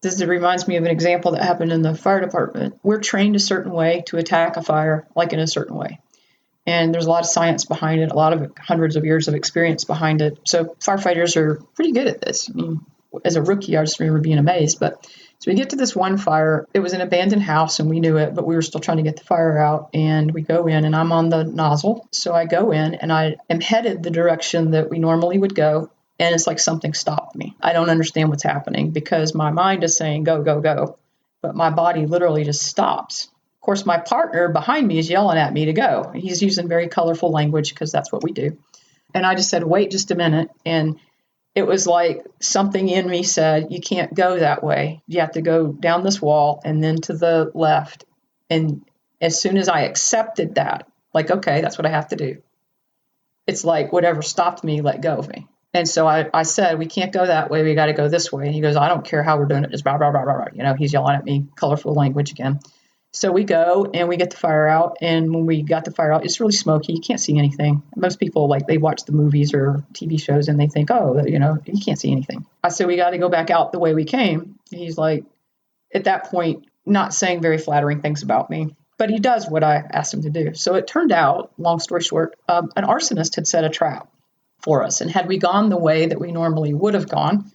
This reminds me of an example that happened in the fire department. We're trained a certain way to attack a fire, like in a certain way. And there's a lot of science behind it, a lot of hundreds of years of experience behind it. So firefighters are pretty good at this. I mean, as a rookie, I just remember being amazed. But so we get to this one fire. It was an abandoned house, and we knew it, but we were still trying to get the fire out. And we go in, and I'm on the nozzle. So I go in, and I am headed the direction that we normally would go. And it's like something stopped me. I don't understand what's happening because my mind is saying, go, go, go. But my body literally just stops. Of course, my partner behind me is yelling at me to go. He's using very colorful language because that's what we do. And I just said, wait just a minute. And it was like something in me said, you can't go that way. You have to go down this wall and then to the left. And as soon as I accepted that, like, okay, that's what I have to do. It's like whatever stopped me, let go of me. And so I said, we can't go that way. We got to go this way. And he goes, I don't care how we're doing it. Just blah, blah, blah, blah, blah. You know, he's yelling at me, colorful language again. So we go and we get the fire out. And when we got the fire out, it's really smoky. You can't see anything. Most people, like, they watch the movies or TV shows and they think, oh, you know, you can't see anything. I said, we got to go back out the way we came. And he's like, at that point, not saying very flattering things about me. But he does what I asked him to do. So it turned out, long story short, an arsonist had set a trap for us. And had we gone the way that we normally would have gone,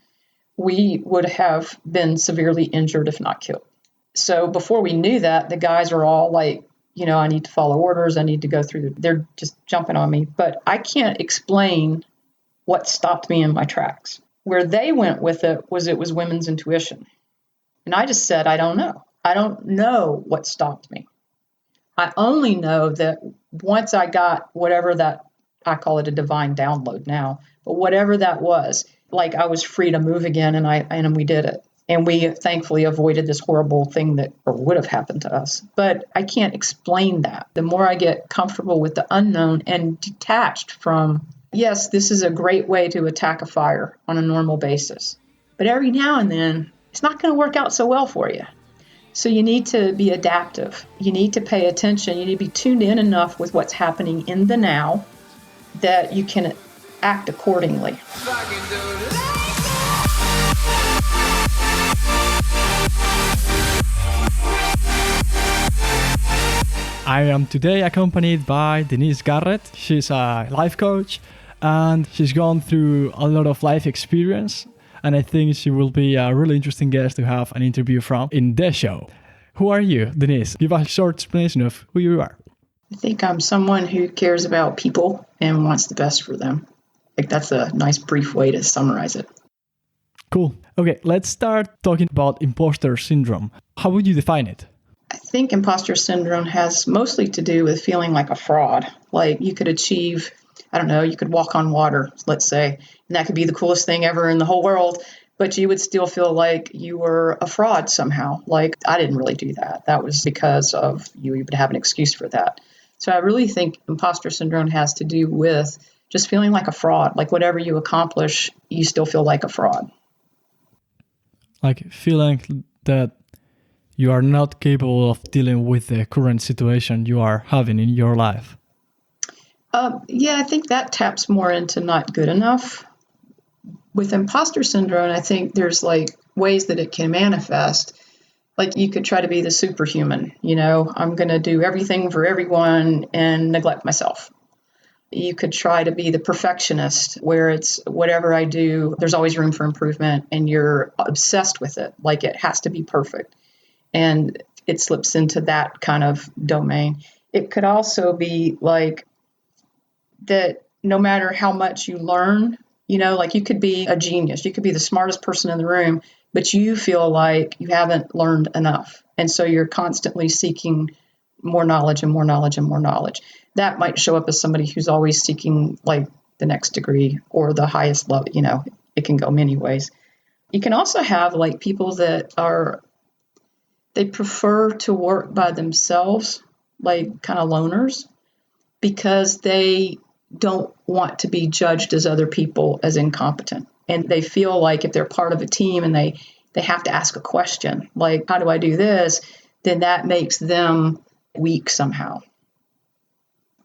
we would have been severely injured, if not killed. So before we knew that, the guys are all like, you know, I need to follow orders. I need to go through. They're just jumping on me. But I can't explain what stopped me in my tracks. Where they went with it was women's intuition. And I just said, I don't know. I don't know what stopped me. I only know that once I got whatever that, I call it a divine download now, but whatever that was, like I was free to move again and we did it. And we thankfully avoided this horrible thing that would have happened to us. But I can't explain that. The more I get comfortable with the unknown and detached from, yes, this is a great way to attack a fire on a normal basis. But every now and then, it's not going to work out so well for you. So you need to be adaptive. You need to pay attention. You need to be tuned in enough with what's happening in the now that you can act accordingly. I am today accompanied by Denise Garrett. She's a life coach and she's gone through a lot of life experience. And I think she will be a really interesting guest to have an interview from in the show. Who are you, Denise? Give a short explanation of who you are. I think I'm someone who cares about people and wants the best for them. I think that's a nice brief way to summarize it. Cool. Okay, let's start talking about imposter syndrome. How would you define it? I think imposter syndrome has mostly to do with feeling like a fraud. Like you could achieve, I don't know, you could walk on water, let's say, and that could be the coolest thing ever in the whole world, but you would still feel like you were a fraud somehow. Like, I didn't really do that. That was because of you would have an excuse for that. So I really think imposter syndrome has to do with just feeling like a fraud. Like whatever you accomplish, you still feel like a fraud. Like feeling that you are not capable of dealing with the current situation you are having in your life. Yeah, I think that taps more into not good enough. With imposter syndrome, I think there's like ways that it can manifest. Like you could try to be the superhuman, you know, I'm going to do everything for everyone and neglect myself. You could try to be the perfectionist where it's whatever I do, there's always room for improvement and you're obsessed with it. Like it has to be perfect. And it slips into that kind of domain. It could also be like that no matter how much you learn, you know, like you could be a genius. You could be the smartest person in the room, but you feel like you haven't learned enough. And so you're constantly seeking more knowledge and more knowledge and more knowledge. That might show up as somebody who's always seeking like the next degree or the highest level. You know, it can go many ways. You can also have like people that they prefer to work by themselves, like kind of loners, because they don't want to be judged as other people as incompetent. And they feel like if they're part of a team and they have to ask a question, like, how do I do this? Then that makes them weak somehow.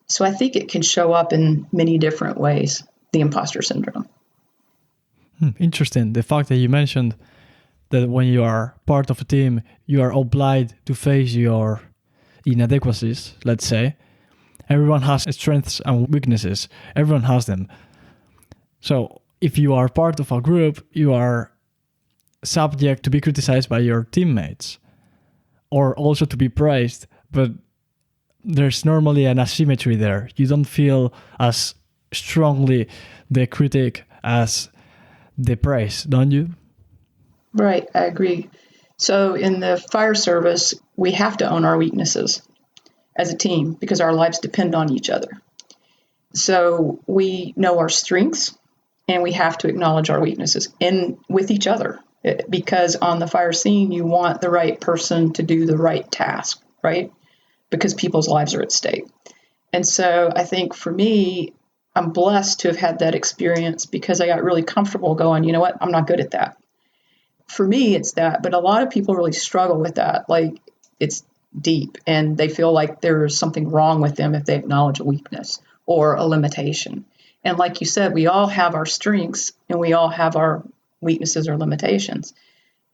So I think it can show up in many different ways, the imposter syndrome. Interesting. The fact that you mentioned that when you are part of a team, you are obliged to face your inadequacies, let's say. Everyone has strengths and weaknesses. Everyone has them. So if you are part of a group, you are subject to be criticized by your teammates or also to be praised. But there's normally an asymmetry there. You don't feel as strongly the critic as the praise, don't you? Right, I agree. So in the fire service, we have to own our weaknesses as a team because our lives depend on each other. So we know our strengths and we have to acknowledge our weaknesses in with each other, because on the fire scene, you want the right person to do the right task, right? Because people's lives are at stake. And so I think for me, I'm blessed to have had that experience because I got really comfortable going, you know what, I'm not good at that. For me, it's that, but a lot of people really struggle with that. Like, it's deep and they feel like there's something wrong with them if they acknowledge a weakness or a limitation. And like you said, we all have our strengths and we all have our weaknesses or limitations.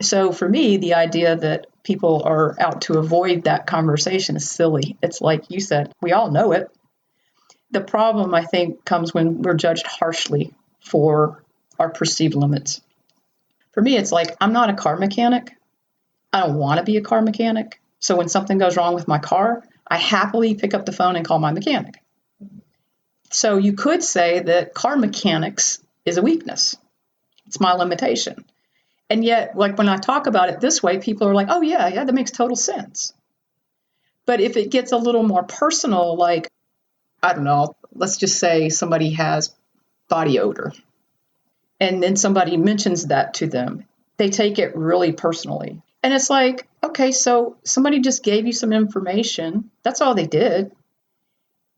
So for me, the idea that people are out to avoid that conversation is silly. It's like you said, we all know it. The problem, I think, comes when we're judged harshly for our perceived limits. For me, it's like, I'm not a car mechanic. I don't want to be a car mechanic. So when something goes wrong with my car, I happily pick up the phone and call my mechanic. So you could say that car mechanics is a weakness. It's my limitation. And yet, like when I talk about it this way, people are like, oh, yeah, that makes total sense. But if it gets a little more personal, like, I don't know, let's just say somebody has body odor. And then somebody mentions that to them. They take it really personally. And it's like, okay, so somebody just gave you some information. That's all they did,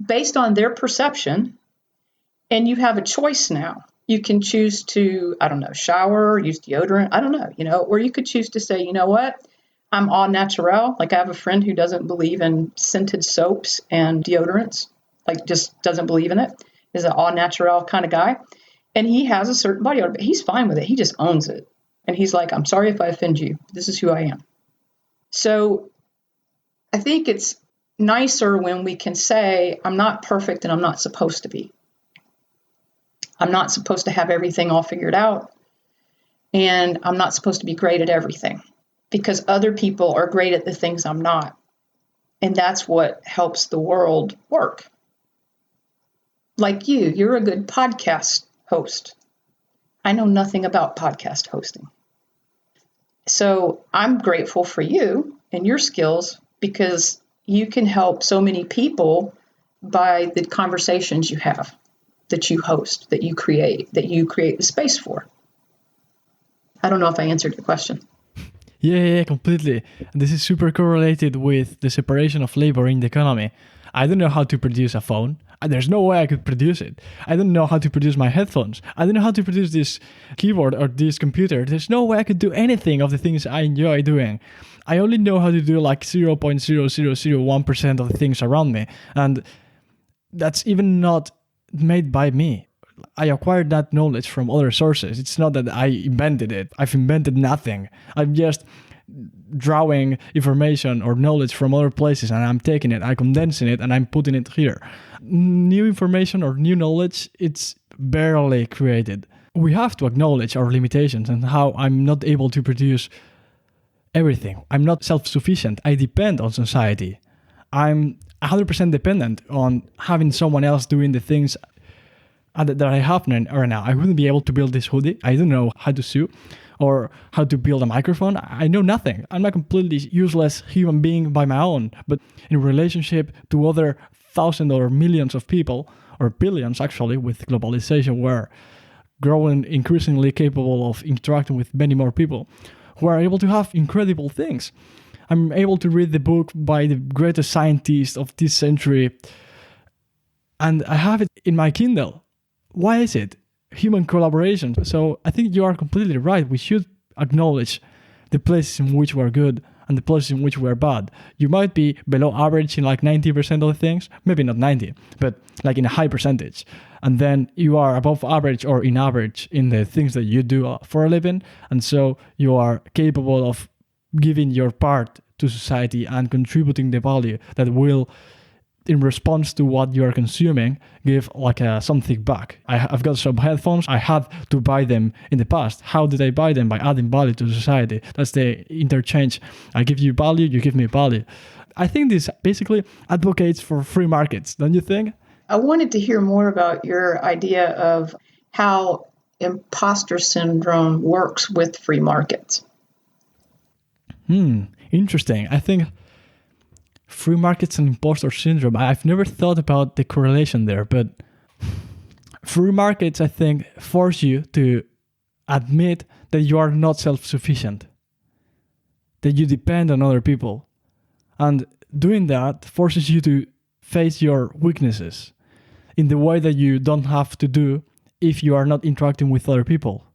based on their perception. And you have a choice now. You can choose to, I don't know, shower, use deodorant, I don't know, or you could choose to say, you know what, I'm all natural. Like I have a friend who doesn't believe in scented soaps and deodorants, like just doesn't believe in it, is an all natural kind of guy. And he has a certain body odor, but he's fine with it. He just owns it. And he's like, I'm sorry if I offend you. This is who I am. So I think it's nicer when we can say, I'm not perfect and I'm not supposed to be. I'm not supposed to have everything all figured out. And I'm not supposed to be great at everything because other people are great at the things I'm not. And that's what helps the world work. Like you're a good podcast host. I know nothing about podcast hosting. So I'm grateful for you and your skills because you can help so many people by the conversations you have, that you host, that you create the space for. I don't know if I answered your question. Yeah, completely. And this is super correlated with the separation of labor in the economy. I don't know how to produce a phone. There's no way I could produce it. I don't know how to produce my headphones. I don't know how to produce this keyboard or this computer. There's no way I could do anything of the things I enjoy doing. I only know how to do like 0.0001% of the things around me. And that's even not made by me. I acquired that knowledge from other sources. It's not that I invented it. I've invented nothing. I'm just drawing information or knowledge from other places and I'm taking it, I'm condensing it, and I'm putting it here. New information or new knowledge, it's barely created. We have to acknowledge our limitations and how I'm not able to produce everything. I'm not self-sufficient. I depend on society. I'm 100% dependent on having someone else doing the things that I have right now. I wouldn't be able to build this hoodie. I don't know how to sew or how to build a microphone. I know nothing. I'm a completely useless human being by my own. But in relationship to other thousands or millions of people, or billions actually, with globalization, we're growing increasingly capable of interacting with many more people who are able to have incredible things. I'm able to read the book by the greatest scientist of this century, and I have it in my Kindle. Why is it? Human collaboration. So I think you are completely right. We should acknowledge the places in which we're good and the places in which we're bad. You might be below average in like 90% of the things, maybe not 90, but like in a high percentage. And then you are above average or in average in the things that you do for a living. And so you are capable of giving your part to society and contributing the value that will, in response to what you're consuming, give like something back. I've got some headphones. I had to buy them in the past. How did I buy them? By adding value to society. That's the interchange. I give you value, you give me value. I think this basically advocates for free markets, don't you think? I wanted to hear more about your idea of how imposter syndrome works with free markets. Interesting. I think free markets and imposter syndrome, I've never thought about the correlation there, but free markets, I think, force you to admit that you are not self-sufficient, that you depend on other people. And doing that forces you to face your weaknesses in the way that you don't have to do if you are not interacting with other people.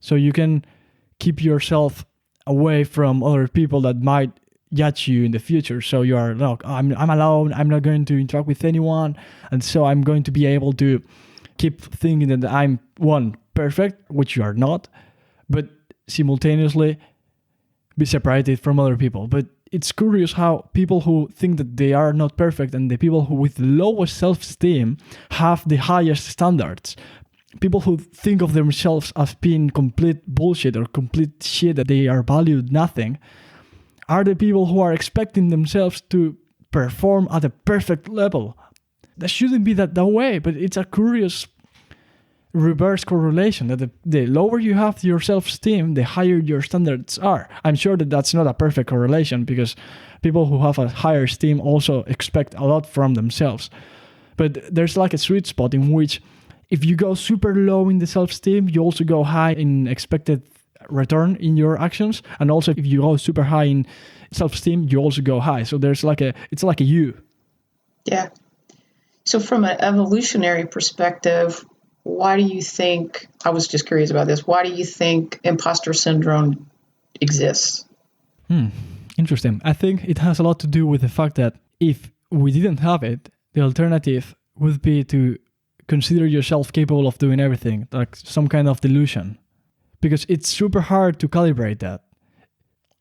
So you can keep yourself away from other people that might judge you in the future. So you are, no, I'm alone, I'm not going to interact with anyone, and so I'm going to be able to keep thinking that I'm, one, perfect, which you are not, but simultaneously be separated from other people. But it's curious how people who think that they are not perfect and the people who with the lowest self-esteem have the highest standards. People who think of themselves as being complete bullshit or complete shit, that they are valued nothing, are the people who are expecting themselves to perform at a perfect level. That shouldn't be that way, but it's a curious reverse correlation that the lower you have your self-esteem, the higher your standards are. I'm sure that that's not a perfect correlation, because people who have a higher esteem also expect a lot from themselves. But there's like a sweet spot in which if you go super low in the self-esteem, you also go high in expected return in your actions. And also if you go super high in self-esteem, you also go high. So there's it's like a U. Yeah. So from an evolutionary perspective, why do you think, I was just curious about this, why do you think imposter syndrome exists? Interesting. I think it has a lot to do with the fact that if we didn't have it, the alternative would be to consider yourself capable of doing everything, like some kind of delusion. Because it's super hard to calibrate that.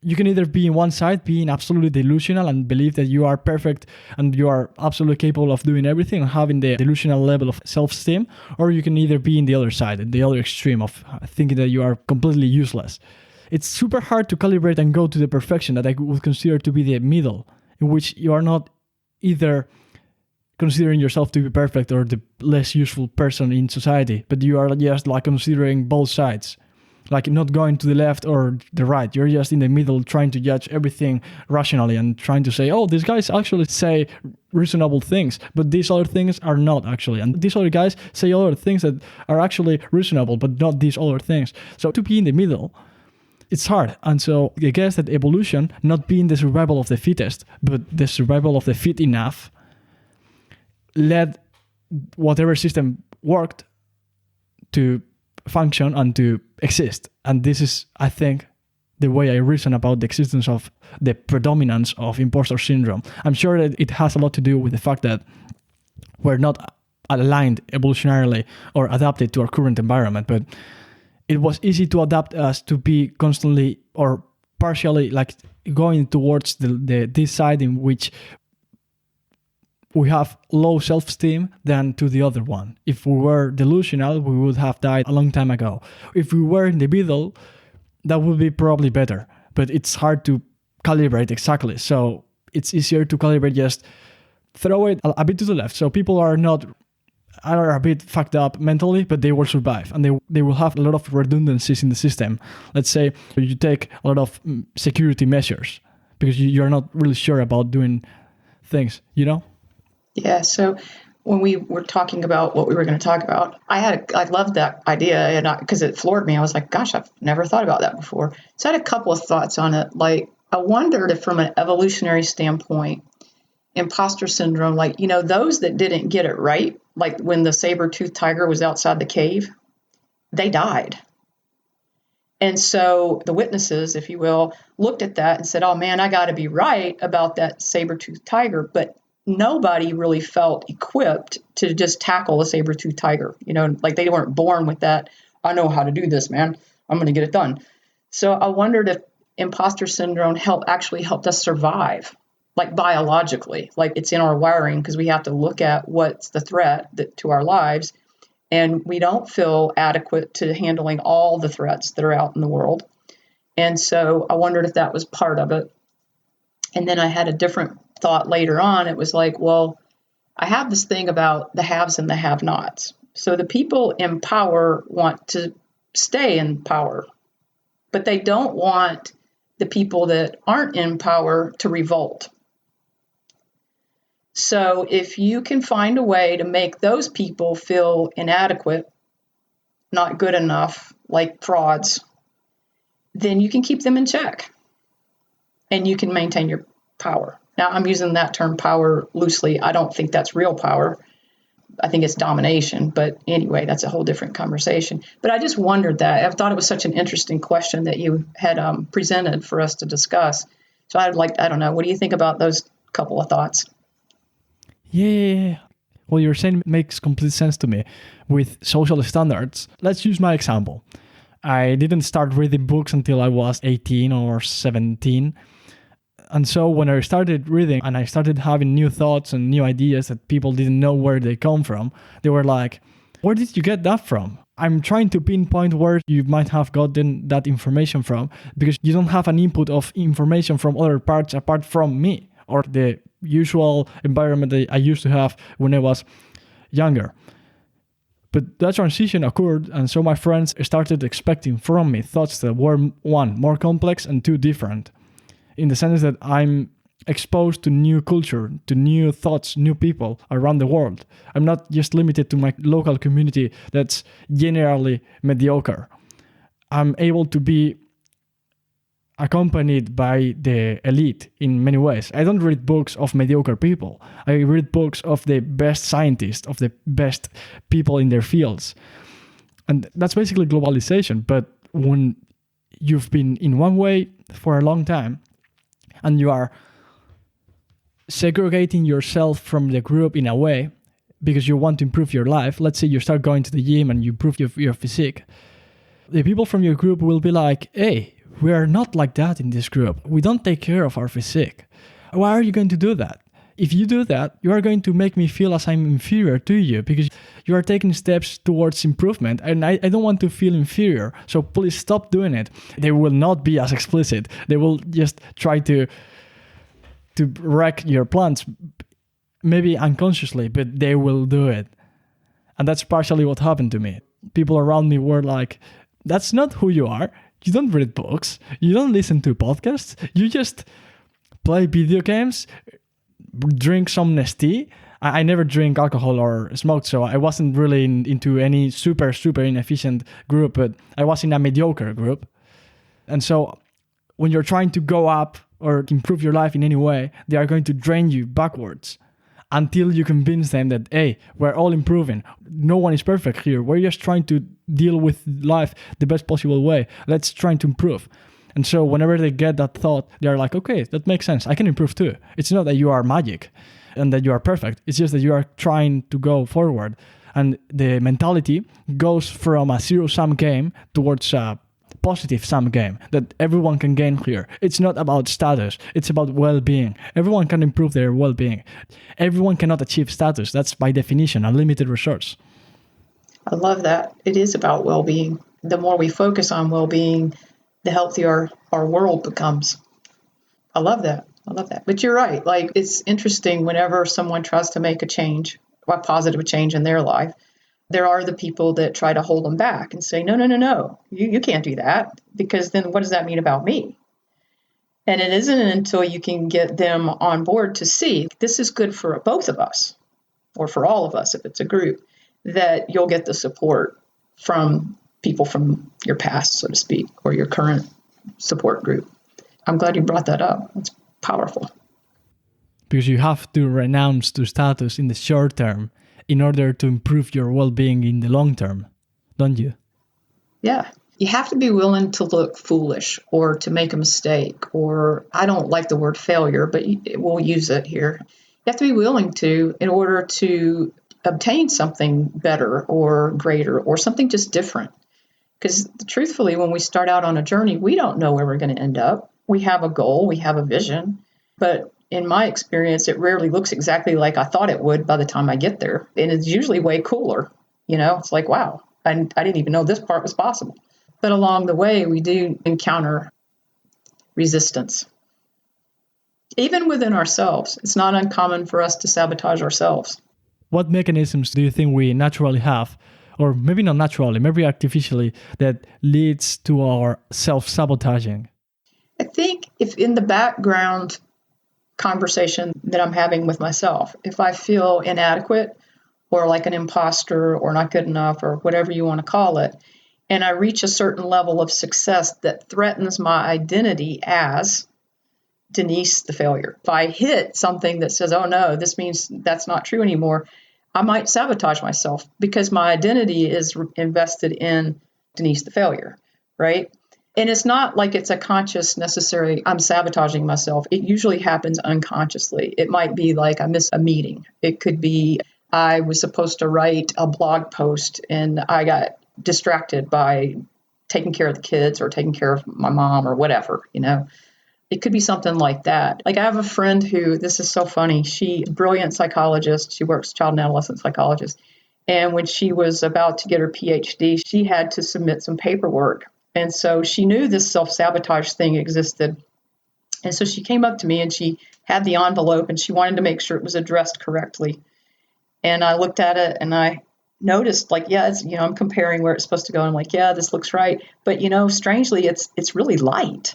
You can either be in one side, being absolutely delusional and believe that you are perfect and you are absolutely capable of doing everything and having the delusional level of self-esteem, or you can either be in the other side, the other extreme of thinking that you are completely useless. It's super hard to calibrate and go to the perfection that I would consider to be the middle, in which you are not either considering yourself to be perfect or the less useful person in society, but you are just like considering both sides. Like not going to the left or the right. You're just in the middle trying to judge everything rationally and trying to say, oh, these guys actually say reasonable things, but these other things are not actually. And these other guys say other things that are actually reasonable, but not these other things. So to be in the middle, it's hard. And so I guess that evolution, not being the survival of the fittest, but the survival of the fit enough, led whatever system worked to function and to exist. And this is, I think, the way I reason about the existence of the predominance of imposter syndrome. I'm sure that it has a lot to do with the fact that we're not aligned evolutionarily or adapted to our current environment, but it was easy to adapt us to be constantly or partially like going towards this side in which we have low self-esteem than to the other one. If we were delusional, we would have died a long time ago. If we were in the middle, that would be probably better. But it's hard to calibrate exactly. So it's easier to calibrate, just throw it a bit to the left. So people are a bit fucked up mentally, but they will survive. And they will have a lot of redundancies in the system. Let's say you take a lot of security measures because you're not really sure about doing things, you know? Yeah, so when we were talking about what we were going to talk about, I loved that idea, and because it floored me. I was like, gosh, I've never thought about that before. So I had a couple of thoughts on it. Like, I wondered if from an evolutionary standpoint, imposter syndrome, like, those that didn't get it right, like when the saber-toothed tiger was outside the cave, they died. And so the witnesses, if you will, looked at that and said, oh man, I got to be right about that saber-toothed tiger. But nobody really felt equipped to just tackle a saber-toothed tiger. Like they weren't born with that. I know how to do this, man. I'm going to get it done. So I wondered if imposter syndrome actually helped us survive, like biologically, like it's in our wiring, because we have to look at what's the threat to our lives. And we don't feel adequate to handling all the threats that are out in the world. And so I wondered if that was part of it. And then I had a different thought later on. It was like, well, I have this thing about the haves and the have-nots. So the people in power want to stay in power, but they don't want the people that aren't in power to revolt. So if you can find a way to make those people feel inadequate, not good enough, like frauds, then you can keep them in check and you can maintain your power. Now, I'm using that term power loosely. I don't think that's real power. I think it's domination. But anyway, that's a whole different conversation. But I just wondered that. I thought it was such an interesting question that you had presented for us to discuss. So I don't know, what do you think about those couple of thoughts? Yeah. What you're saying makes complete sense to me with social standards. Let's use my example. I didn't start reading books until I was 18 or 17. And so when I started reading and I started having new thoughts and new ideas that people didn't know where they come from, they were like, where did you get that from? I'm trying to pinpoint where you might have gotten that information from because you don't have an input of information from other parts apart from me or the usual environment that I used to have when I was younger. But that transition occurred, and so my friends started expecting from me thoughts that were, one, more complex, and two, different. In the sense that I'm exposed to new culture, to new thoughts, new people around the world. I'm not just limited to my local community that's generally mediocre. I'm able to be accompanied by the elite in many ways. I don't read books of mediocre people. I read books of the best scientists, of the best people in their fields. And that's basically globalization. But when you've been in one way for a long time and you are segregating yourself from the group in a way because you want to improve your life, let's say you start going to the gym and you improve your physique, the people from your group will be like, hey, we are not like that in this group. We don't take care of our physique. Why are you going to do that? If you do that, you are going to make me feel as I'm inferior to you because you are taking steps towards improvement and I don't want to feel inferior. So please stop doing it. They will not be as explicit. They will just try to wreck your plans, maybe unconsciously, but they will do it. And that's partially what happened to me. People around me were like, that's not who you are. You don't read books. You don't listen to podcasts. You just play video games, drink some Nestea. I never drink alcohol or smoke, so I wasn't really into any super inefficient group, but I was in a mediocre group. And so when you're trying to go up or improve your life in any way, they are going to drain you backwards until you convince them that, hey, we're all improving. No one is perfect here. We're just trying to deal with life the best possible way. Let's try to improve. And so whenever they get that thought, they're like, okay, that makes sense. I can improve too. It's not that you are magic and that you are perfect. It's just that you are trying to go forward. And the mentality goes from a zero-sum game towards a positive sum game that everyone can gain here. It's not about status. It's about well-being. Everyone can improve their well-being. Everyone cannot achieve status. That's by definition a limited resource. I love that. It is about well-being. The more we focus on well-being, the healthier our world becomes. I love that. But you're right. Like, it's interesting whenever someone tries to make a change, a positive change in their life, there are the people that try to hold them back and say, no, you can't do that, because then what does that mean about me? And it isn't until you can get them on board to see this is good for both of us, or for all of us if it's a group, that you'll get the support from people from your past, so to speak, or your current support group. I'm glad you brought that up. It's powerful. Because you have to renounce to status in the short term in order to improve your well-being in the long term, don't you? Yeah. You have to be willing to look foolish or to make a mistake, or I don't like the word failure, but we'll use it here. You have to be willing to in order to obtain something better or greater or something just different. Because truthfully, when we start out on a journey, we don't know where we're going to end up. We have a goal, we have a vision, but in my experience, it rarely looks exactly like I thought it would by the time I get there. And it's usually way cooler. It's like, wow, I didn't even know this part was possible. But along the way, we do encounter resistance. Even within ourselves, it's not uncommon for us to sabotage ourselves. What mechanisms do you think we naturally have, or maybe not naturally, maybe artificially, that leads to our self-sabotaging? I think if in the background conversation that I'm having with myself, if I feel inadequate or like an imposter or not good enough or whatever you want to call it, and I reach a certain level of success that threatens my identity as Denise the failure. If I hit something that says, oh no, this means that's not true anymore, I might sabotage myself because my identity is invested in Denise the failure, right? And it's not like it's a conscious necessary, I'm sabotaging myself. It usually happens unconsciously. It might be like I miss a meeting. It could be I was supposed to write a blog post and I got distracted by taking care of the kids or taking care of my mom or whatever, It could be something like that. Like I have a friend who, this is so funny, she's a brilliant psychologist. She works child and adolescent psychologist. And when she was about to get her PhD, she had to submit some paperwork. And so she knew this self-sabotage thing existed. And so she came up to me and she had the envelope and she wanted to make sure it was addressed correctly. And I looked at it and I noticed like, yeah, it's, I'm comparing where it's supposed to go. I'm like, yeah, this looks right. But, strangely, it's really light.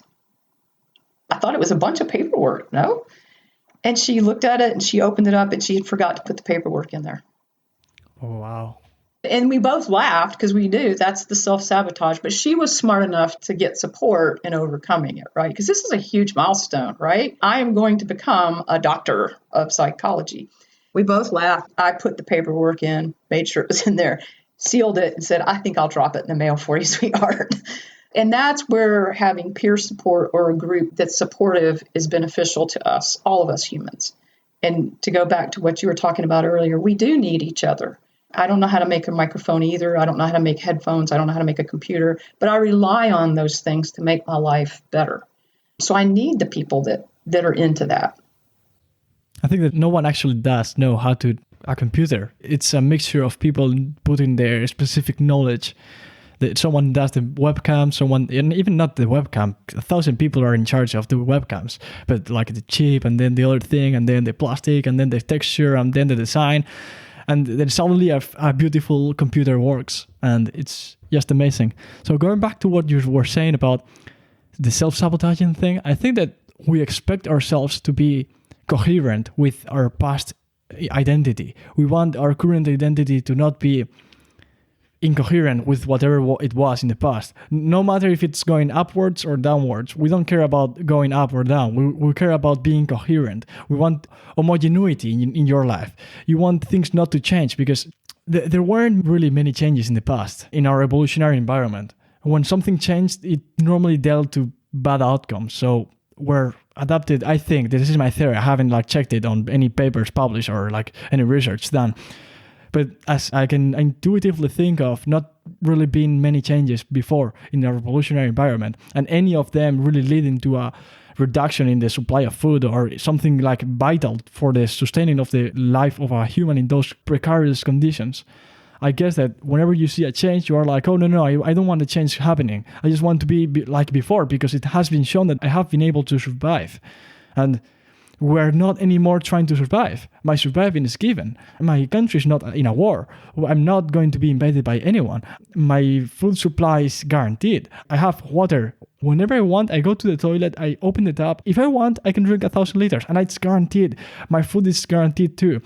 I thought it was a bunch of paperwork. No. And she looked at it and she opened it up and she had forgot to put the paperwork in there. Oh, wow. And we both laughed because we knew that's the self-sabotage. But she was smart enough to get support in overcoming it, right? Because this is a huge milestone, right? I am going to become a doctor of psychology. We both laughed. I put the paperwork in, made sure it was in there, sealed it, and said, I think I'll drop it in the mail for you, sweetheart. And that's where having peer support or a group that's supportive is beneficial to us, all of us humans. And to go back to what you were talking about earlier, we do need each other. I don't know how to make a microphone either. I don't know how to make headphones. I don't know how to make a computer, but I rely on those things to make my life better. So I need the people that are into that. I think that no one actually does know how to a computer. It's a mixture of people putting their specific knowledge. That someone does the webcam, someone, and even not the webcam, 1,000 people are in charge of the webcams, but like the chip and then the other thing and then the plastic and then the texture and then the design. And then suddenly a beautiful computer works, and it's just amazing. So going back to what you were saying about the self-sabotaging thing, I think that we expect ourselves to be coherent with our past identity. We want our current identity to not be incoherent with whatever it was in the past. No matter if it's going upwards or downwards, we don't care about going up or down. We care about being coherent. We want homogeneity in your life. You want things not to change because there weren't really many changes in the past in our evolutionary environment. When something changed, it normally dealt to bad outcomes. So we're adapted, I think, this is my theory. I haven't checked it on any papers published or any research done. But as I can intuitively think of not really being many changes before in a revolutionary environment, and any of them really leading to a reduction in the supply of food or something vital for the sustaining of the life of a human in those precarious conditions, I guess that whenever you see a change, you are like, oh, no, I don't want the change happening. I just want to be like before because it has been shown that I have been able to survive. And we're not anymore trying to survive. My surviving is given. My country is not in a war. I'm not going to be invaded by anyone. My food supply is guaranteed. I have water. Whenever I want, I go to the toilet, I open the tap. If I want, I can drink 1,000 liters, and it's guaranteed. My food is guaranteed too.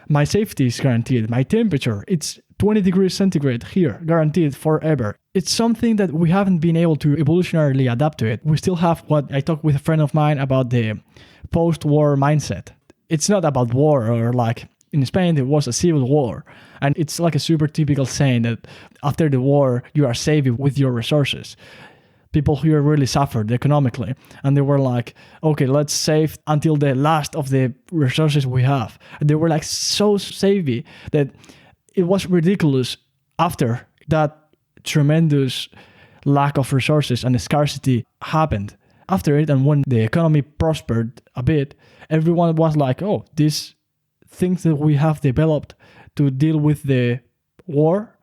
My safety is guaranteed. My temperature, it's 20 degrees centigrade here, guaranteed forever. It's something that we haven't been able to evolutionarily adapt to it. We still have what I talked with a friend of mine about the post-war mindset. It's not about war or in Spain, there was a civil war. And it's like a super typical saying that after the war, you are saving with your resources. People here really suffered economically. And they were like, okay, let's save until the last of the resources we have. And they were like so savvy that it was ridiculous after that tremendous lack of resources and scarcity happened. After it, and when the economy prospered a bit, everyone was like, oh, these things that we have developed to deal with the war,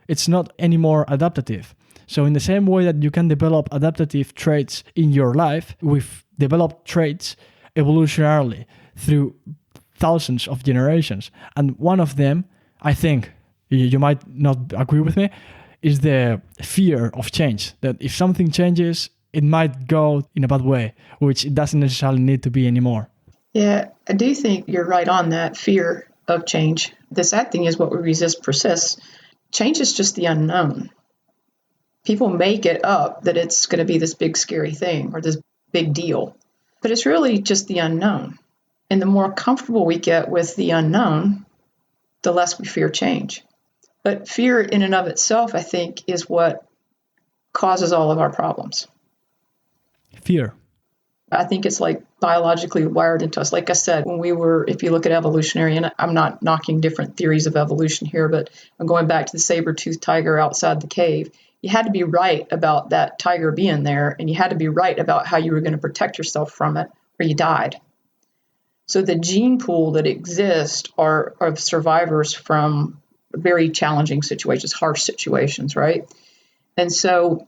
it's not anymore adaptive. So in the same way that you can develop adaptive traits in your life, we've developed traits evolutionarily through thousands of generations. And one of them, I think, you might not agree with me, is the fear of change. That if something changes, it might go in a bad way, which it doesn't necessarily need to be anymore. Yeah, I do think you're right on that fear of change. The sad thing is what we resist persists. Change is just the unknown. People make it up that it's going to be this big scary thing or this big deal, but it's really just the unknown. And the more comfortable we get with the unknown, the less we fear change. But fear in and of itself, I think, is what causes all of our problems. Fear. I think it's like biologically wired into us. Like I said, if you look at evolutionary, and I'm not knocking different theories of evolution here, but I'm going back to the saber-toothed tiger outside the cave. You had to be right about that tiger being there, and you had to be right about how you were going to protect yourself from it, or you died. So the gene pool that exists are of survivors from very challenging situations, harsh situations, right? And so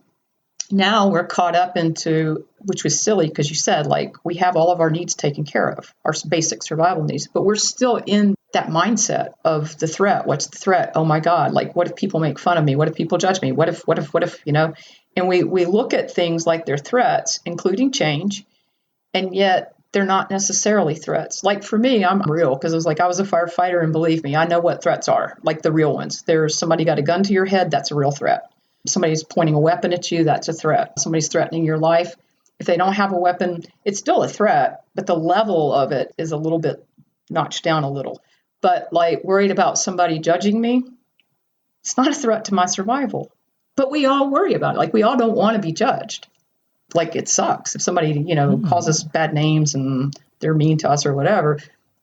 now we're caught up into, which was silly because you said, like, we have all of our needs taken care of, our basic survival needs, but we're still in that mindset of the threat. What's the threat? Oh my God, like, what if people make fun of me? What if people judge me? What if, and we look at things like they're threats, including change, and yet they're not necessarily threats. Like for me, I'm real because I was a firefighter, and believe me, I know what threats are, like the real ones. There's somebody got a gun to your head, that's a real threat. Somebody's pointing a weapon at you, that's a threat. Somebody's threatening your life. If they don't have a weapon, it's still a threat, but the level of it is a little bit notched down a little. But like worried about somebody judging me, it's not a threat to my survival. But we all worry about it. Like we all don't want to be judged. Like it sucks if somebody, calls us bad names and they're mean to us or whatever.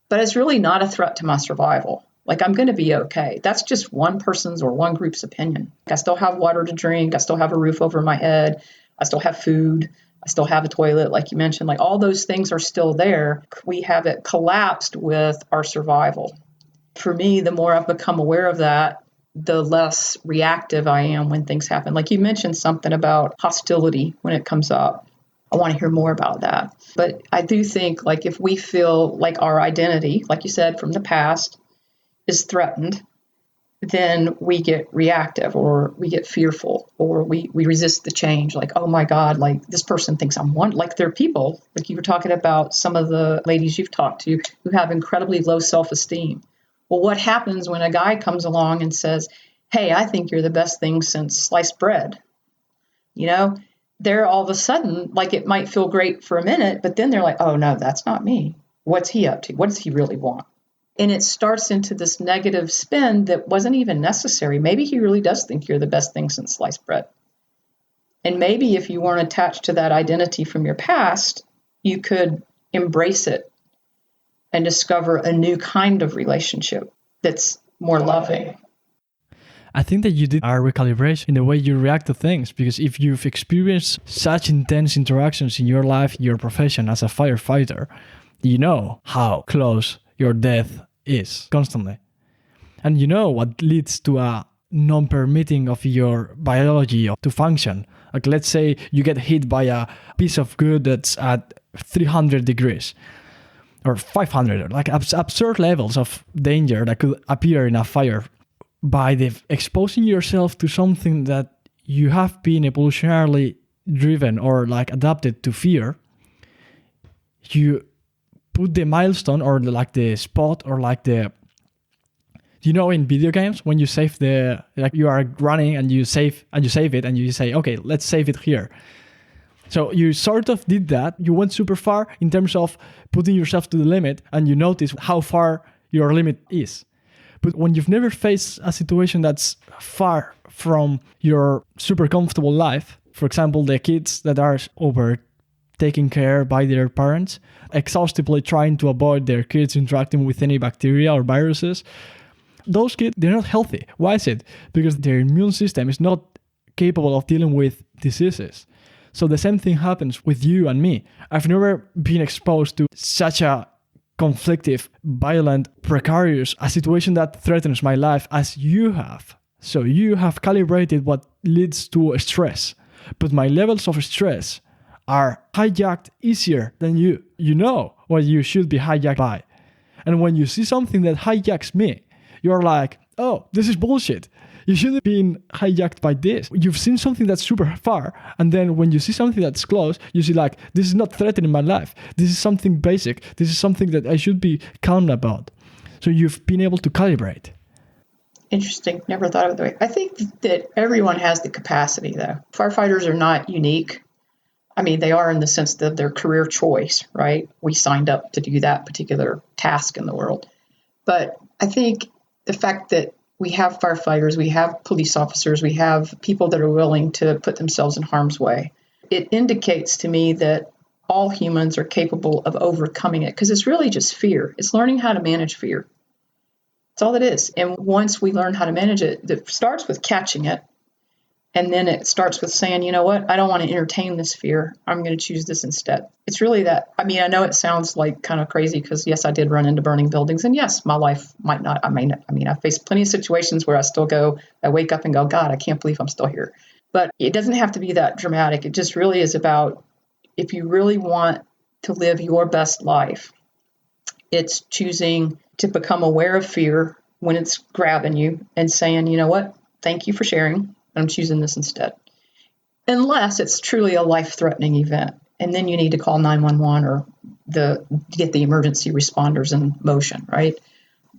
But it's really not a threat to my survival. Like I'm going to be okay. That's just one person's or one group's opinion. I still have water to drink. I still have a roof over my head. I still have food. I still have a toilet, like you mentioned. Like all those things are still there. We have it collapsed with our survival. For me, the more I've become aware of that, the less reactive I am when things happen. Like you mentioned something about hostility when it comes up. I want to hear more about that. But I do think like if we feel like our identity, like you said, from the past is threatened, then we get reactive or we get fearful or we resist the change. Like, oh my God, like this person thinks I'm one. Like there are people, like you were talking about some of the ladies you've talked to who have incredibly low self-esteem. Well, what happens when a guy comes along and says, hey, I think you're the best thing since sliced bread? They're all of a sudden, like it might feel great for a minute, but then they're like, oh no, that's not me. What's he up to? What does he really want? And it starts into this negative spin that wasn't even necessary. Maybe he really does think you're the best thing since sliced bread. And maybe if you weren't attached to that identity from your past, you could embrace it and discover a new kind of relationship that's more loving. I think that you did a recalibration in the way you react to things, because if you've experienced such intense interactions in your life, your profession as a firefighter, you know how close your death is constantly. And you know what leads to a non-permitting of your biology to function. Like let's say you get hit by a piece of wood that's at 300 degrees or 500, like absurd levels of danger that could appear in a fire. By exposing yourself to something that you have been evolutionarily driven or like adapted to fear, you put the milestone or the spot or in video games when you save you are running and you save it and you say, okay, let's save it here. So you sort of did that. You went super far in terms of putting yourself to the limit, and you notice how far your limit is. But when you've never faced a situation that's far from your super comfortable life, for example, the kids that are over taken care by their parents, exhaustively trying to avoid their kids interacting with any bacteria or viruses, those kids, they're not healthy. Why is it? Because their immune system is not capable of dealing with diseases. So the same thing happens with you and me. I've never been exposed to such a conflictive, violent, precarious, a situation that threatens my life as you have. So you have calibrated what leads to stress. But my levels of stress are hijacked easier than you. You know what you should be hijacked by. And when you see something that hijacks me, you're like, oh, this is bullshit. You shouldn't have been hijacked by this. You've seen something that's super far, and then when you see something that's close, you see like, this is not threatening my life. This is something basic. This is something that I should be calm about. So you've been able to calibrate. Interesting. Never thought of it that way. I think that everyone has the capacity, though. Firefighters are not unique. I mean, they are in the sense that their career choice, right? We signed up to do that particular task in the world. But I think the fact that we have firefighters, we have police officers, we have people that are willing to put themselves in harm's way, it indicates to me that all humans are capable of overcoming it, because it's really just fear. It's learning how to manage fear. That's all it is. And once we learn how to manage it, it starts with catching it. And then it starts with saying, you know what, I don't want to entertain this fear. I'm going to choose this instead. It's really that. I mean, I know it sounds like kind of crazy because, yes, I did run into burning buildings. And yes, my life might not. I mean, I faced plenty of situations where I wake up and go, God, I can't believe I'm still here. But it doesn't have to be that dramatic. It just really is about, if you really want to live your best life, it's choosing to become aware of fear when it's grabbing you and saying, you know what, thank you for sharing. I'm choosing this instead. Unless it's truly a life-threatening event. And then you need to call 911 or get the emergency responders in motion, right?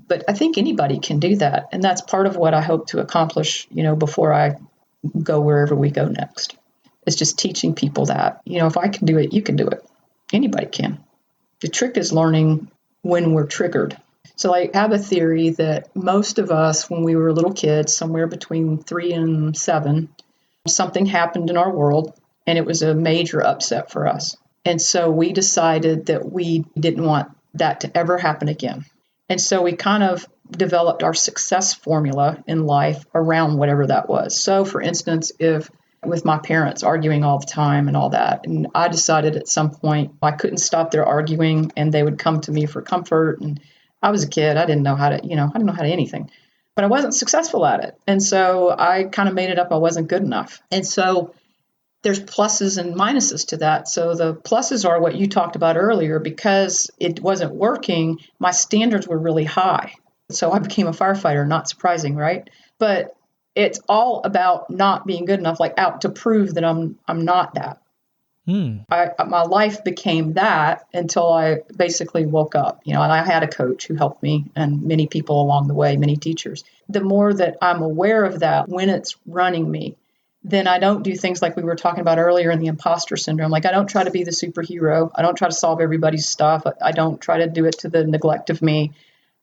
But I think anybody can do that. And that's part of what I hope to accomplish, before I go wherever we go next. It's just teaching people that, if I can do it, you can do it. Anybody can. The trick is learning when we're triggered. So I have a theory that most of us, when we were little kids, somewhere between 3 and 7, something happened in our world, and it was a major upset for us. And so we decided that we didn't want that to ever happen again. And so we kind of developed our success formula in life around whatever that was. So, for instance, if with my parents arguing all the time and all that, and I decided at some point I couldn't stop their arguing, and they would come to me for comfort, and I was a kid. I didn't know how to, I didn't know how to anything, but I wasn't successful at it. And so I kind of made it up I wasn't good enough. And so there's pluses and minuses to that. So the pluses are what you talked about earlier. Because it wasn't working, my standards were really high. So I became a firefighter, not surprising, right? But it's all about not being good enough, like out to prove that I'm not that. My life became that until I basically woke up, and I had a coach who helped me and many people along the way, many teachers. The more that I'm aware of that when it's running me, then I don't do things like we were talking about earlier in the imposter syndrome. Like I don't try to be the superhero. I don't try to solve everybody's stuff. I don't try to do it to the neglect of me.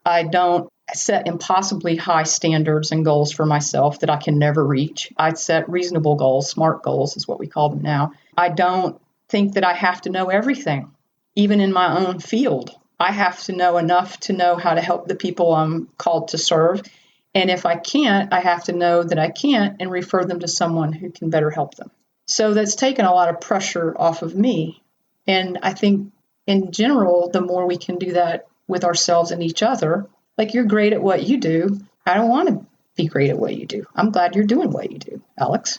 I don't set impossibly high standards and goals for myself that I can never reach. I set reasonable goals, SMART goals is what we call them now. I don't think that I have to know everything, even in my own field. I have to know enough to know how to help the people I'm called to serve. And if I can't, I have to know that I can't and refer them to someone who can better help them. So that's taken a lot of pressure off of me. And I think in general, the more we can do that with ourselves and each other, like you're great at what you do. I don't want to be great at what you do. I'm glad you're doing what you do, Alex.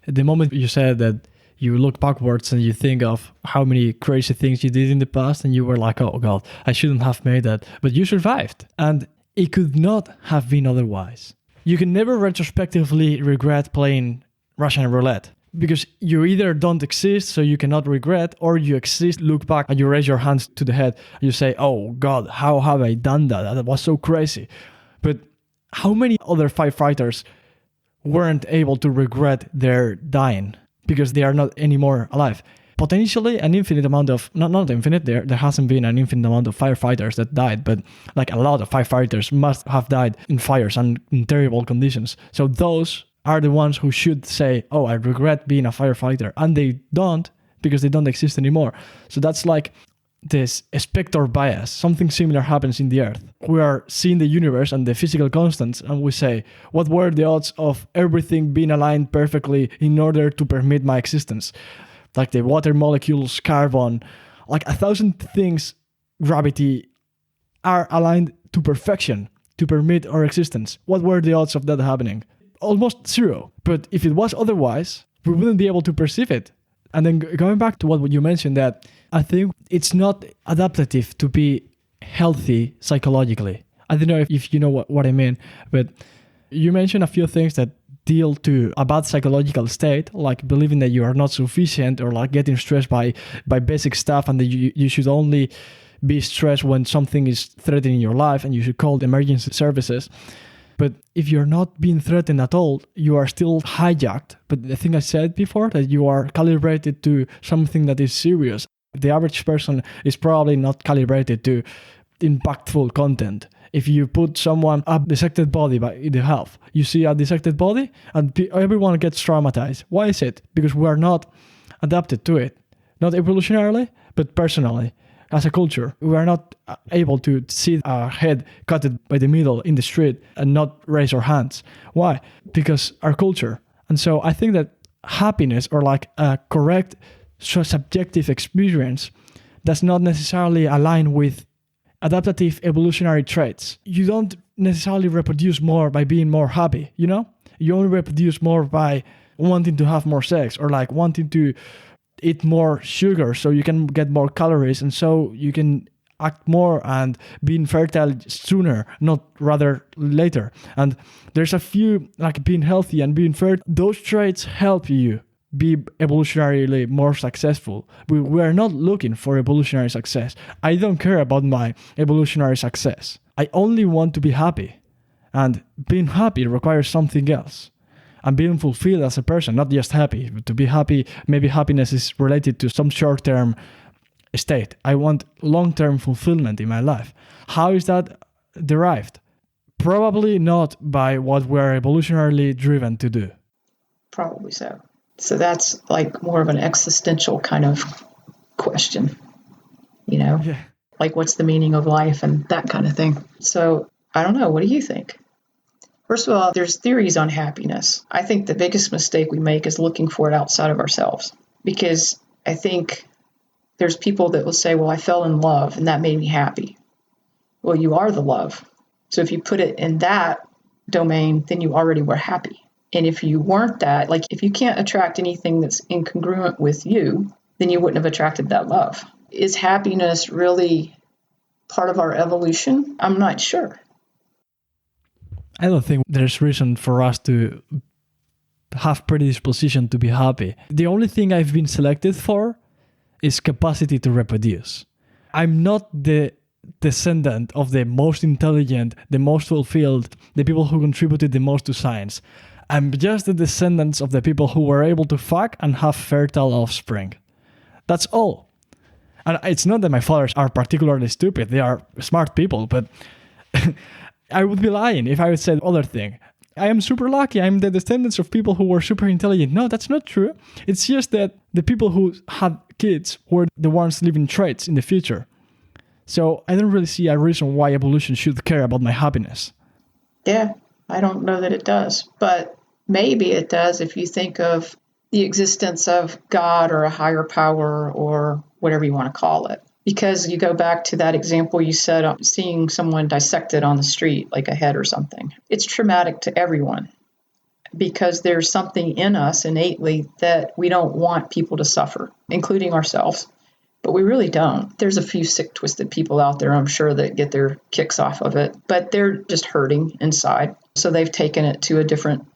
At the moment you said that you look backwards and you think of how many crazy things you did in the past and you were like, oh God, I shouldn't have made that. But you survived and it could not have been otherwise. You can never retrospectively regret playing Russian roulette because you either don't exist, so you cannot regret, or you exist, look back and you raise your hands to the head and you say, oh God, how have I done that? That was so crazy. But how many other firefighters weren't able to regret their dying because they are not anymore alive? potentially an infinite amount of, not infinite, there hasn't been an infinite amount of firefighters that died, but like a lot of firefighters must have died in fires and in terrible conditions. So those are the ones who should say, oh, I regret being a firefighter. And they don't, because they don't exist anymore. So that's like this specter bias. Something similar happens in the earth. We are seeing the universe and the physical constants, and we say, what were the odds of everything being aligned perfectly in order to permit my existence? Like the water molecules, carbon, like 1,000 things, gravity, are aligned to perfection to permit our existence. What were the odds of that happening? Almost zero. But if it was otherwise, we wouldn't be able to perceive it. And then going back to what you mentioned, that I think it's not adaptive to be healthy psychologically. I don't know if you know what I mean, but you mentioned a few things that deal to a bad psychological state, like believing that you are not sufficient, or like getting stressed by basic stuff, and that you should only be stressed when something is threatening your life and you should call the emergency services. But if you're not being threatened at all, you are still hijacked. But the thing I said before, that you are calibrated to something that is serious. The average person is probably not calibrated to impactful content. If you put someone a dissected body by the health, you see a dissected body and everyone gets traumatized. Why is it? Because we are not adapted to it. Not evolutionarily, but personally. As a culture, we are not able to see our head cut by the middle in the street and not raise our hands. Why? Because our culture. And so I think that happiness, or like a correct subjective experience, does not necessarily align with adaptive evolutionary traits. You don't necessarily reproduce more by being more happy, you know? You only reproduce more by wanting to have more sex, or like wanting to eat more sugar so you can get more calories, and so you can act more and be infertile sooner, not rather later. And there's a few, like being healthy and being fertile, those traits help you be evolutionarily more successful. We are not looking for evolutionary success. I don't care about my evolutionary success. I only want to be happy. And being happy requires something else. And being fulfilled as a person, not just happy. To be happy, maybe happiness is related to some short-term state. I want long-term fulfillment in my life. How is that derived? Probably not by what we're evolutionarily driven to do. Probably so. So that's like more of an existential kind of question, you know? Yeah. Like, what's the meaning of life and that kind of thing. So I don't know. What do you think? First of all, there's theories on happiness. I think the biggest mistake we make is looking for it outside of ourselves. Because I think there's people that will say, well, I fell in love and that made me happy. Well, you are the love. So if you put it in that domain, then you already were happy. And if you weren't that, like if you can't attract anything that's incongruent with you, then you wouldn't have attracted that love. Is happiness really part of our evolution? I'm not sure. I don't think there's reason for us to have predisposition to be happy. The only thing I've been selected for is capacity to reproduce. I'm not the descendant of the most intelligent, the most fulfilled, the people who contributed the most to science. I'm just the descendants of the people who were able to fuck and have fertile offspring. That's all. And it's not that my fathers are particularly stupid. They are smart people, but I would be lying if I would say the other thing. I am super lucky. I'm the descendants of people who were super intelligent. No, that's not true. It's just that the people who had kids were the ones living traits in the future. So I don't really see a reason why evolution should care about my happiness. Yeah, I don't know that it does. But maybe it does if you think of the existence of God or a higher power or whatever you want to call it. Because you go back to that example you said, seeing someone dissected on the street, like a head or something. It's traumatic to everyone because there's something in us innately that we don't want people to suffer, including ourselves. But we really don't. There's a few sick, twisted people out there, I'm sure, that get their kicks off of it. But they're just hurting inside. So they've taken it to a different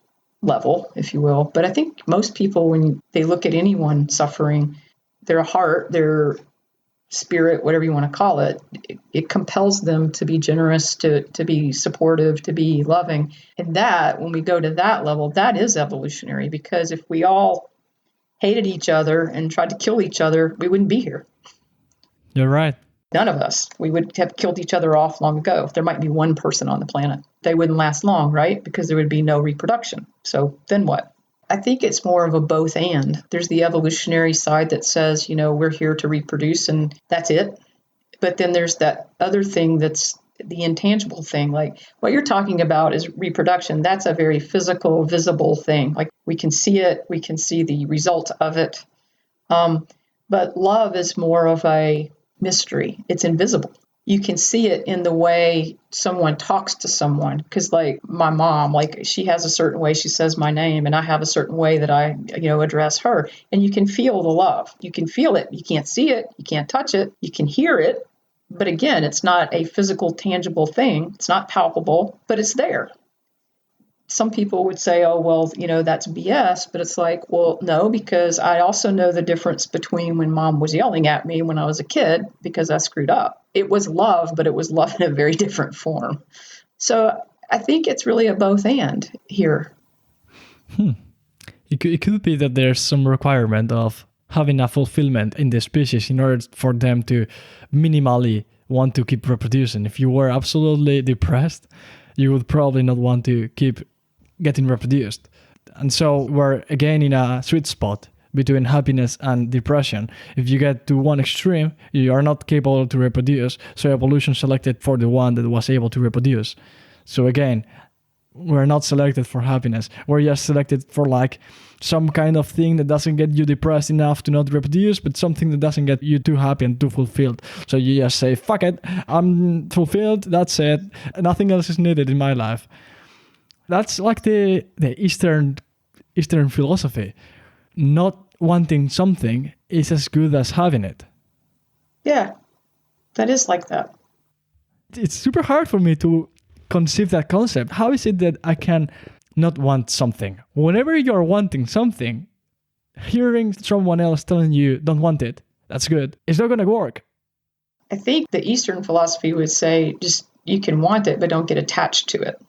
level, if you will. But I think most people, when they look at anyone suffering, their heart, their spirit, whatever you want to call it, it compels them to be generous, to be supportive, to be loving. And that, when we go to that level, that is evolutionary, because if we all hated each other and tried to kill each other, we wouldn't be here. You're right. None of us. We would have killed each other off long ago. There might be one person on the planet. They wouldn't last long, right? Because there would be no reproduction. So then what? I think it's more of a both and. There's the evolutionary side that says, we're here to reproduce and that's it. But then there's that other thing that's the intangible thing. Like what you're talking about is reproduction. That's a very physical, visible thing. Like we can see it. We can see the result of it. But love is more of a mystery. It's invisible. You can see it in the way someone talks to someone. Because like my mom, like she has a certain way she says my name and I have a certain way that I, address her. And you can feel the love. You can feel it. You can't see it. You can't touch it. You can hear it. But again, it's not a physical, tangible thing. It's not palpable, but it's there. Some people would say, oh, well, that's BS. But it's like, well, no, because I also know the difference between when mom was yelling at me when I was a kid because I screwed up. It was love, but it was love in a very different form. So I think it's really a both and here. It could be that there's some requirement of having a fulfillment in the species in order for them to minimally want to keep reproducing. If you were absolutely depressed, you would probably not want to keep getting reproduced. And so we're again in a sweet spot between happiness and depression. If you get to one extreme, you are not capable to reproduce, so evolution selected for the one that was able to reproduce. So again, we're not selected for happiness. We're just selected for like some kind of thing that doesn't get you depressed enough to not reproduce, but something that doesn't get you too happy and too fulfilled. So you just say, fuck it, I'm fulfilled, that's it. Nothing else is needed in my life. That's like the Eastern philosophy. Not wanting something is as good as having it. Yeah, that is like that. It's super hard for me to conceive that concept. How is it that I can not want something? Whenever you're wanting something, hearing someone else telling you don't want it, that's good. It's not going to work. I think the Eastern philosophy would say just you can want it, but don't get attached to it.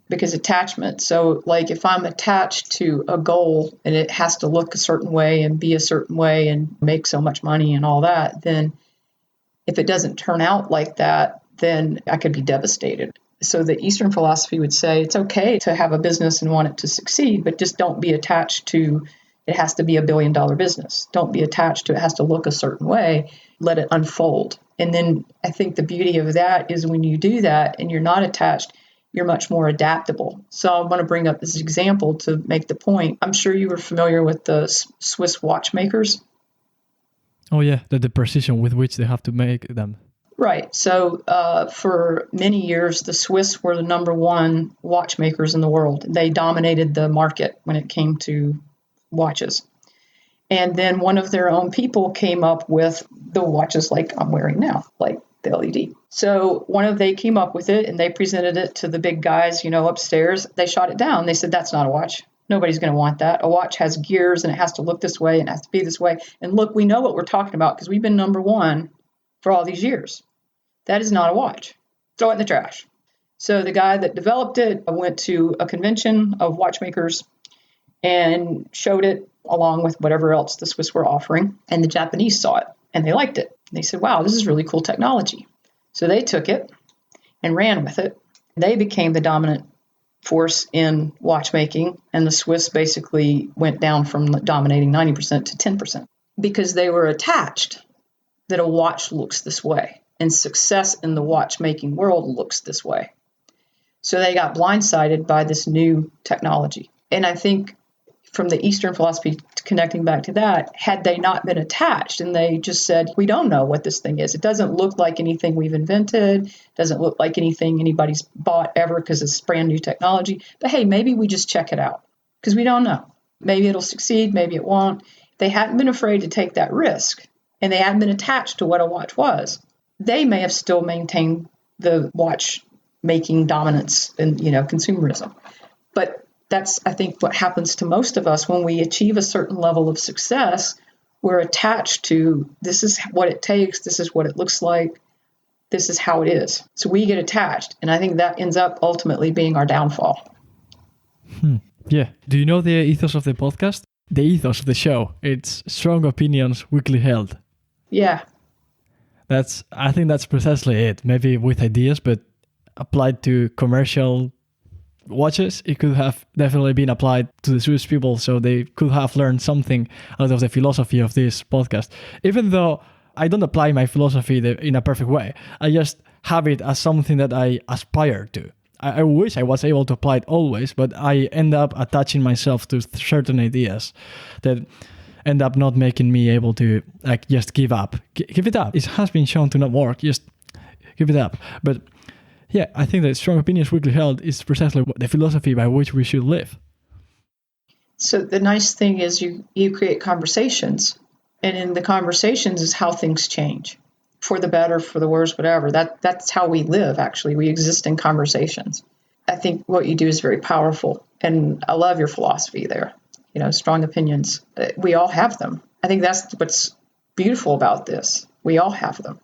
Because attachment. So like if I'm attached to a goal and it has to look a certain way and be a certain way and make so much money and all that, then if it doesn't turn out like that, then I could be devastated. So the Eastern philosophy would say it's okay to have a business and want it to succeed, but just don't be attached to it has to be $1 billion business. Don't be attached to it has to look a certain way. Let it unfold. And then I think the beauty of that is when you do that and you're not attached, you're much more adaptable. So I want to bring up this example to make the point. I'm sure you were familiar with the Swiss watchmakers. Oh yeah, the precision with which they have to make them. Right. So for many years, the Swiss were the number one watchmakers in the world. They dominated the market when it came to watches. And then one of their own people came up with the watches like I'm wearing now, like the LED. So they came up with it and they presented it to the big guys, upstairs. They shot it down. They said, that's not a watch. Nobody's going to want that. A watch has gears and it has to look this way and it has to be this way. And look, we know what we're talking about because we've been number one for all these years. That is not a watch. Throw it in the trash. So the guy that developed it went to a convention of watchmakers and showed it along with whatever else the Swiss were offering. And the Japanese saw it and they liked it. They said, wow, this is really cool technology. So they took it and ran with it. They became the dominant force in watchmaking. And the Swiss basically went down from dominating 90% to 10% because they were attached that a watch looks this way. And success in the watchmaking world looks this way. So they got blindsided by this new technology. And I think from the Eastern philosophy, connecting back to that, had they not been attached and they just said, we don't know what this thing is. It doesn't look like anything we've invented. It doesn't look like anything anybody's bought ever because it's brand new technology. But hey, maybe we just check it out because we don't know. Maybe it'll succeed. Maybe it won't. They hadn't been afraid to take that risk and they hadn't been attached to what a watch was. They may have still maintained the watchmaking dominance and, consumerism. But that's, I think, what happens to most of us when we achieve a certain level of success. We're attached to this is what it takes. This is what it looks like. This is how it is. So we get attached. And I think that ends up ultimately being our downfall. Yeah. Do you know the ethos of the podcast? the ethos of the show. It's strong opinions weakly held. Yeah. I think that's precisely it. Maybe with ideas, but applied to commercial watches, it could have definitely been applied to the Swiss people, so they could have learned something out of the philosophy of this podcast. Even though I don't apply my philosophy in a perfect way, I just have it as something that I aspire to. I wish I was able to apply it always, but I end up attaching myself to certain ideas that end up not making me able to just give up. Give it up. It has been shown to not work. Just give it up. But yeah, I think that strong opinions weakly held is precisely the philosophy by which we should live. So the nice thing is you create conversations, and in the conversations is how things change, for the better, for the worse, whatever. That's how we live, actually. We exist in conversations. I think what you do is very powerful, and I love your philosophy there. Strong opinions. We all have them. I think that's what's beautiful about this. We all have them.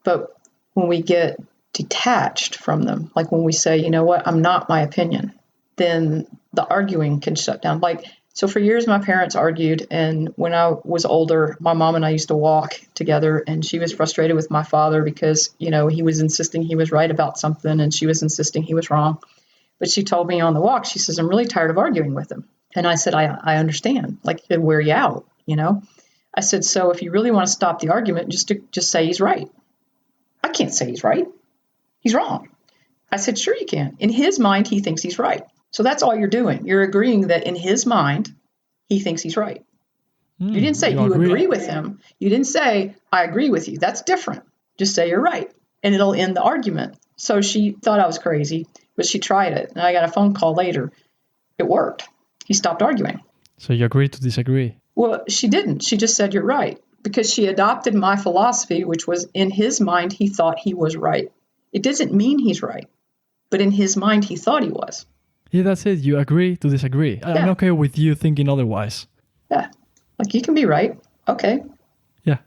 But when we get detached from them, like when we say, you know what, I'm not my opinion, then the arguing can shut down. So for years, my parents argued. And when I was older, my mom and I used to walk together, and she was frustrated with my father because, he was insisting he was right about something and she was insisting he was wrong. But she told me on the walk, she says, I'm really tired of arguing with him. And I said, I understand. It'd wear you out, I said, so if you really want to stop the argument, just say he's right. I can't say he's right. He's wrong. I said, sure you can. In his mind, he thinks he's right. So that's all you're doing. You're agreeing that in his mind, he thinks he's right. You didn't say you agree with him. You didn't say, I agree with you. That's different. Just say you're right. And it'll end the argument. So she thought I was crazy, but she tried it. And I got a phone call later. It worked. He stopped arguing. So you agreed to disagree? Well, she didn't. She just said, you're right. Because she adopted my philosophy, which was in his mind, he thought he was right. It doesn't mean he's right. But in his mind, he thought he was. Yeah, that's it. You agree to disagree. Yeah. I'm okay with you thinking otherwise. Yeah. You can be right. Okay. Yeah.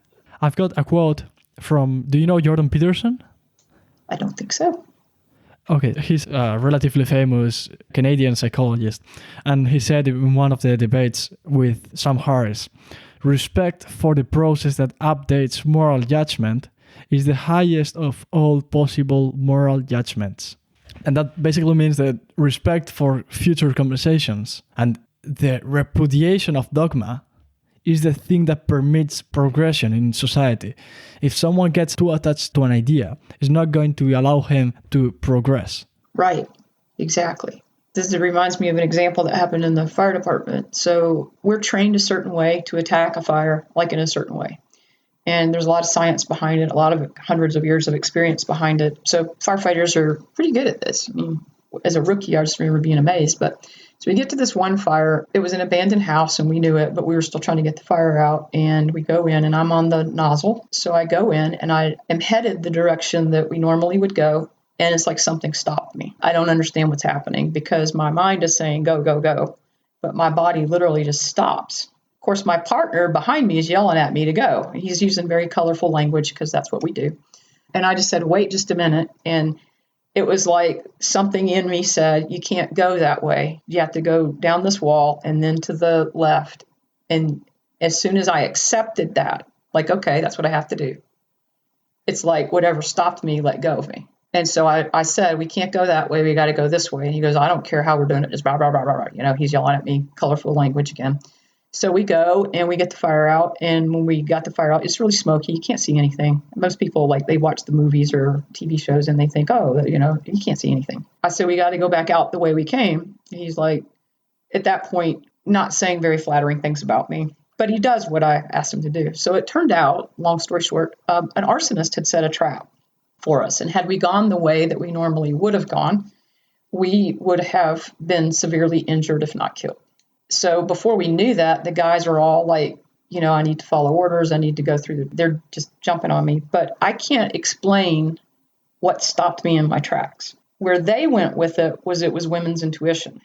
I've got a quote from, do you know Jordan Peterson? I don't think so. Okay, he's a relatively famous Canadian psychologist, and he said in one of the debates with Sam Harris, respect for the process that updates moral judgment is the highest of all possible moral judgments. And that basically means that respect for future conversations and the repudiation of dogma is the thing that permits progression in society. If someone gets too attached to an idea, it's not going to allow him to progress. Right, exactly. This reminds me of an example that happened in the fire department. So we're trained a certain way to attack a fire, in a certain way. And there's a lot of science behind it, a lot of hundreds of years of experience behind it. So firefighters are pretty good at this. I mean, as a rookie, I just remember being amazed. But so we get to this one fire. It was an abandoned house, and we knew it, but we were still trying to get the fire out. And we go in, and I'm on the nozzle. So I go in, and I am headed the direction that we normally would go. And it's like something stopped me. I don't understand what's happening because my mind is saying, go, go, go. But my body literally just stops. Of course, my partner behind me is yelling at me to go. He's using very colorful language because that's what we do. And I just said, wait just a minute. And it was like something in me said, you can't go that way. You have to go down this wall and then to the left. And as soon as I accepted that, okay, that's what I have to do. It's like whatever stopped me, let go of me. And so I said, we can't go that way. We got to go this way. And he goes, I don't care how we're doing it. Just blah, blah, blah, blah, blah. He's yelling at me, colorful language again. So we go and we get the fire out. And when we got the fire out, it's really smoky. You can't see anything. Most people, they watch the movies or TV shows and they think, you can't see anything. I said, we got to go back out the way we came. And he's like, at that point, not saying very flattering things about me. But he does what I asked him to do. So it turned out, long story short, an arsonist had set a trap for us. And had we gone the way that we normally would have gone, we would have been severely injured, if not killed. So before we knew that, the guys are all like, I need to follow orders. I need to go through. They're just jumping on me. But I can't explain what stopped me in my tracks. Where they went with it was women's intuition.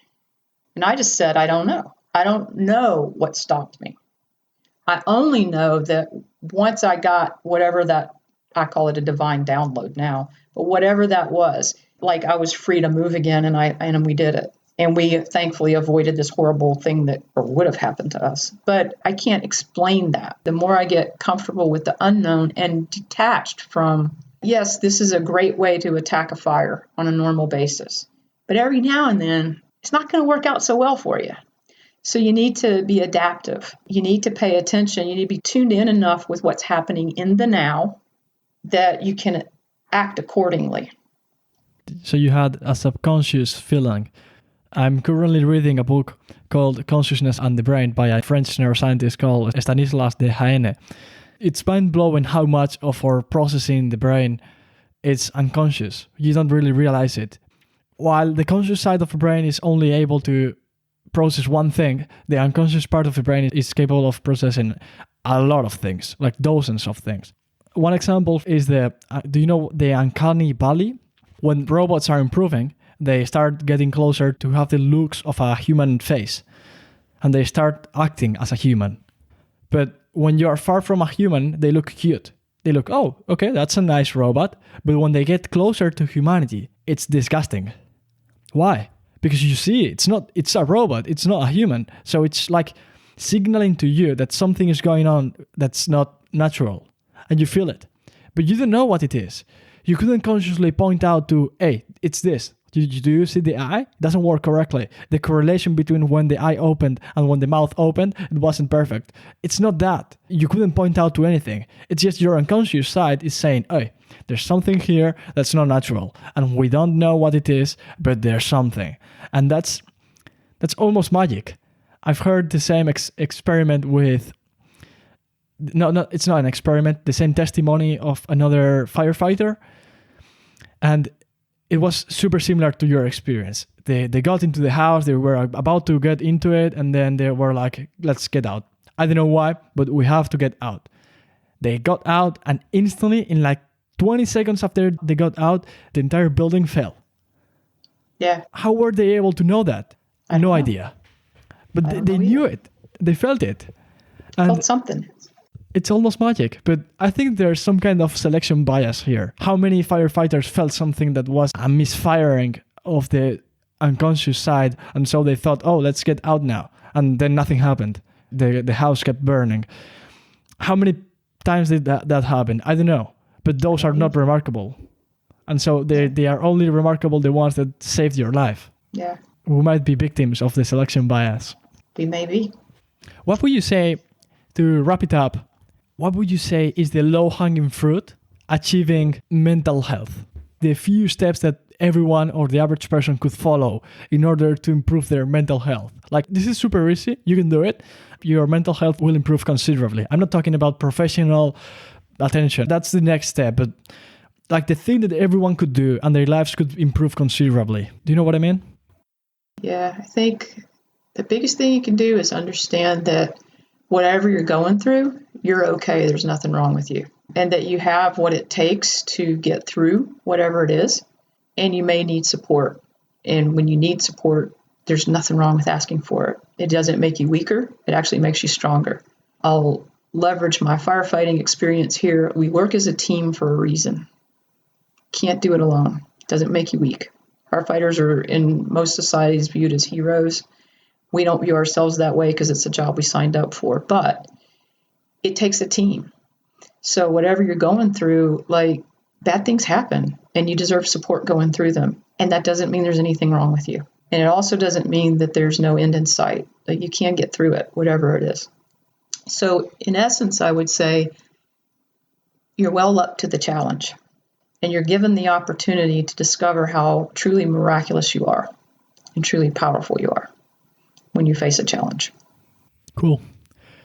And I just said, I don't know. I don't know what stopped me. I only know that once I got whatever that, I call it a divine download now, but whatever that was, I was free to move again and we did it. And we thankfully avoided this horrible thing that or would have happened to us. But I can't explain that. The more I get comfortable with the unknown and detached from, yes, this is a great way to attack a fire on a normal basis. But every now and then, it's not going to work out so well for you. So you need to be adaptive. You need to pay attention. You need to be tuned in enough with what's happening in the now that you can act accordingly. So you had a subconscious feeling. I'm currently reading a book called Consciousness and the Brain by a French neuroscientist called Stanislas Dehaene. It's mind-blowing how much of our processing in the brain is unconscious. You don't really realize it. While the conscious side of the brain is only able to process one thing, the unconscious part of the brain is capable of processing a lot of things, like dozens of things. One example is do you know the uncanny valley? When robots are improving, they start getting closer to have the looks of a human face, and they start acting as a human. But when you are far from a human, they look cute. They look, oh, okay, that's a nice robot. But when they get closer to humanity, it's disgusting. Why? Because you see, it's a robot, it's not a human. So it's like signaling to you that something is going on that's not natural. And you feel it. But you don't know what it is. You couldn't consciously point out to, hey, it's this. Do you see the eye? It doesn't work correctly. The correlation between when the eye opened and when the mouth opened, it wasn't perfect. It's not that. You couldn't point out to anything. It's just your unconscious side is saying, hey, there's something here that's not natural. And we don't know what it is, but there's something. And that's almost magic. I've heard the same experiment with... No, it's not an experiment. The same testimony of another firefighter. And it was super similar to your experience. They got into the house, they were about to get into it, and then they were like, let's get out. I don't know why, but we have to get out. They got out, and instantly, in like 20 seconds after they got out, the entire building fell. Yeah. How were they able to know that? No idea. But they knew it. They felt it. And felt something. It's almost magic, but I think there's some kind of selection bias here. How many firefighters felt something that was a misfiring of the unconscious side, and so they thought, oh, let's get out now. And then nothing happened. The house kept burning. How many times did that happen? I don't know. But those are not remarkable. And so they are only remarkable the ones that saved your life. Yeah. We might be victims of the selection bias. We may be. What would you say, to wrap it up, what would you say is the low-hanging fruit achieving mental health? The few steps that everyone or the average person could follow in order to improve their mental health. Like, this is super easy. You can do it. Your mental health will improve considerably. I'm not talking about professional attention. That's the next step. But like the thing that everyone could do and their lives could improve considerably. Do you know what I mean? Yeah, I think the biggest thing you can do is understand that whatever you're going through, you're okay. There's nothing wrong with you. And that you have what it takes to get through whatever it is. And you may need support. And when you need support, there's nothing wrong with asking for it. It doesn't make you weaker. It actually makes you stronger. I'll leverage my firefighting experience here. We work as a team for a reason. Can't do it alone. It doesn't make you weak. Firefighters are in most societies viewed as heroes. We don't view ourselves that way because it's a job we signed up for, but it takes a team. So whatever you're going through, like, bad things happen and you deserve support going through them. And that doesn't mean there's anything wrong with you. And it also doesn't mean that there's no end in sight. Like, you can get through it, whatever it is. So in essence, I would say you're well up to the challenge and you're given the opportunity to discover how truly miraculous you are and truly powerful you are when you face a challenge. Cool.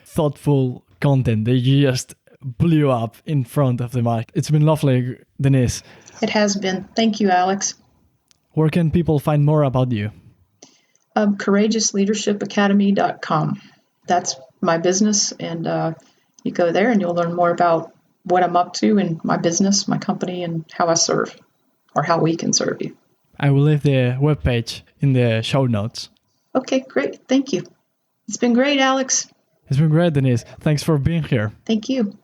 Thoughtful content that you just blew up in front of the mic. It's been lovely, Denise. It has been. Thank you, Alex. Where can people find more about you? CourageousLeadershipAcademy.com. That's my business, and you go there and you'll learn more about what I'm up to in my business, my company, and how I serve, or how we can serve you. I will leave the webpage in the show notes. Okay, great. Thank you. It's been great, Alex. It's been great, Denise. Thanks for being here. Thank you.